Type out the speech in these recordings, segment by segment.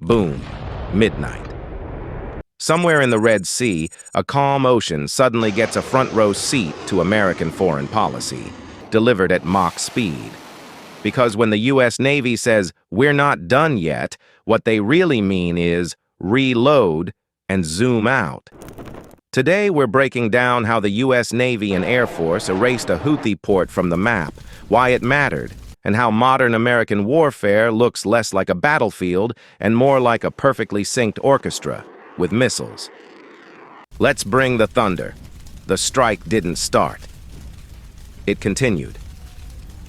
Boom. Midnight. Somewhere in the Red Sea, a calm ocean suddenly gets a front-row seat to American foreign policy, delivered at Mach speed. Because when the U.S. Navy says, "We're not done yet," what they really mean is reload and zoom out. Today, we're breaking down how the U.S. Navy and Air Force erased a Houthi port from the map, why it mattered, and how modern American warfare looks less like a battlefield and more like a perfectly synced orchestra with missiles. Let's bring the thunder. The strike didn't start. It continued.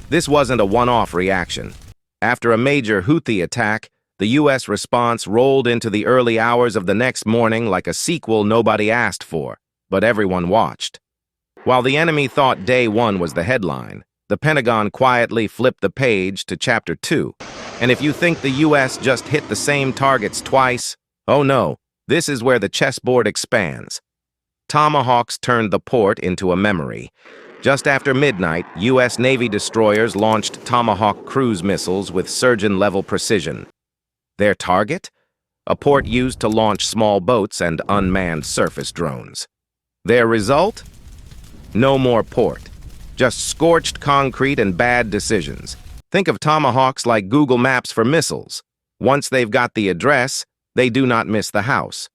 This wasn't a one-off reaction. After a major Houthi attack, the U.S. response rolled into the early hours of the next morning like a sequel nobody asked for, but everyone watched. While the enemy thought Day 1 was the headline, the Pentagon quietly flipped the page to Chapter 2. And if you think the U.S. just hit the same targets twice, oh no, this is where the chessboard expands. Tomahawks turned the port into a memory. Just after midnight, U.S. Navy destroyers launched Tomahawk cruise missiles with surgeon-level precision. Their target? A port used to launch small boats and unmanned surface drones. Their result? No more port. Just scorched concrete and bad decisions. Think of Tomahawks like Google Maps for missiles. Once they've got the address, they do not miss the house.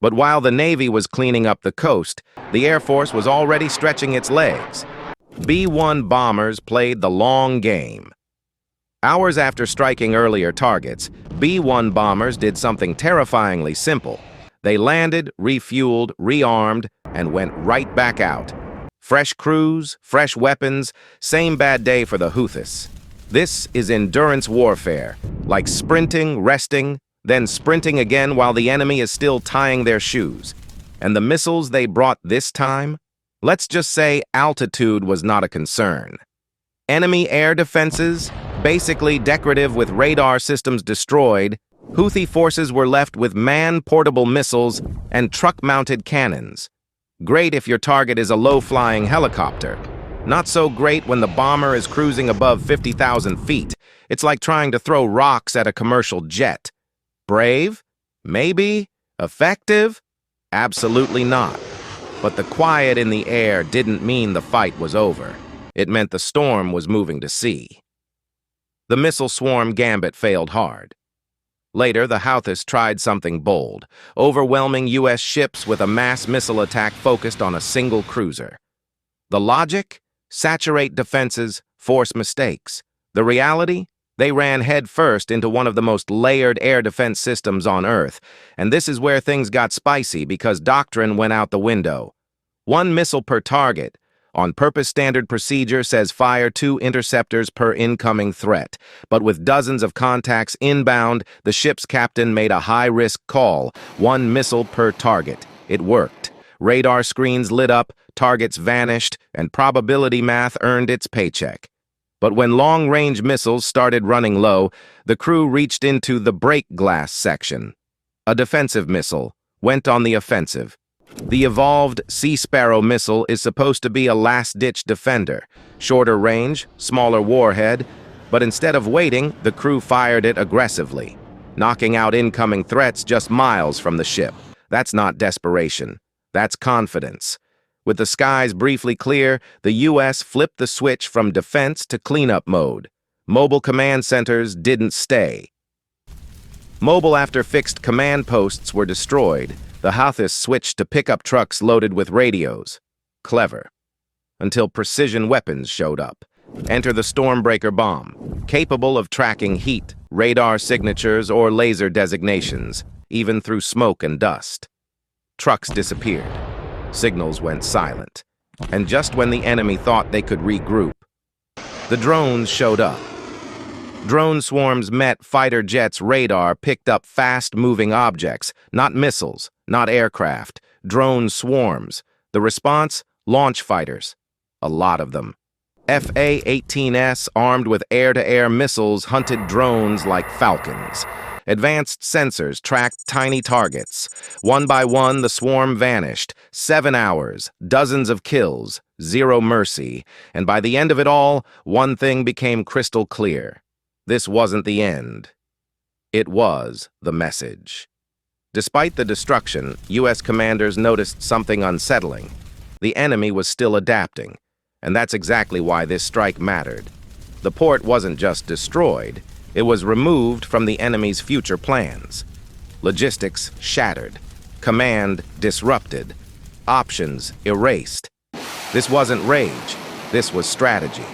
But while the Navy was cleaning up the coast, the Air Force was already stretching its legs. B-1 bombers played the long game. Hours after striking earlier targets, B-1 bombers did something terrifyingly simple. They landed, refueled, rearmed, and went right back out. Fresh crews, fresh weapons, same bad day for the Houthis. This is endurance warfare, like sprinting, resting, then sprinting again while the enemy is still tying their shoes. And the missiles they brought this time? Let's just say altitude was not a concern. Enemy air defenses, basically decorative with radar systems destroyed, Houthi forces were left with man-portable missiles and truck-mounted cannons. Great if your target is a low-flying helicopter. Not so great when the bomber is cruising above 50,000 feet. It's like trying to throw rocks at a commercial jet. Brave? Maybe. Effective? Absolutely not. But the quiet in the air didn't mean the fight was over. It meant the storm was moving to sea. The missile swarm gambit failed hard. Later, the Houthis tried something bold, overwhelming U.S. ships with a mass missile attack focused on a single cruiser. The logic? Saturate defenses, force mistakes. The reality? They ran headfirst into one of the most layered air defense systems on Earth, and this is where things got spicy because doctrine went out the window. One missile per target. On-purpose standard procedure says fire 2 interceptors per incoming threat, but with dozens of contacts inbound, the ship's captain made a high-risk call, 1 missile per target. It worked. Radar screens lit up, targets vanished, and probability math earned its paycheck. But when long-range missiles started running low, the crew reached into the break glass section. A defensive missile went on the offensive. The evolved Sea Sparrow missile is supposed to be a last-ditch defender, shorter range, smaller warhead, but instead of waiting, the crew fired it aggressively, knocking out incoming threats just miles from the ship. That's not desperation. That's confidence. With the skies briefly clear, the U.S. flipped the switch from defense to cleanup mode. Mobile command centers didn't stay. Mobile after fixed command posts were destroyed, the Houthis switched to pickup trucks loaded with radios. Clever. Until precision weapons showed up. Enter the Stormbreaker bomb, capable of tracking heat, radar signatures, or laser designations, even through smoke and dust. Trucks disappeared. Signals went silent. And just when the enemy thought they could regroup, the drones showed up. Drone swarms met fighter jets' radar, picked up fast-moving objects, not missiles, not aircraft, drone swarms. The response? Launch fighters. A lot of them. FA-18s, armed with air-to-air missiles, hunted drones like falcons. Advanced sensors tracked tiny targets. One by one, the swarm vanished. 7 hours, dozens of kills, zero mercy. And by the end of it all, one thing became crystal clear. This wasn't the end. It was the message. Despite the destruction, U.S. commanders noticed something unsettling. The enemy was still adapting, and that's exactly why this strike mattered. The port wasn't just destroyed, it was removed from the enemy's future plans. Logistics shattered, command disrupted, options erased. This wasn't rage, this was strategy.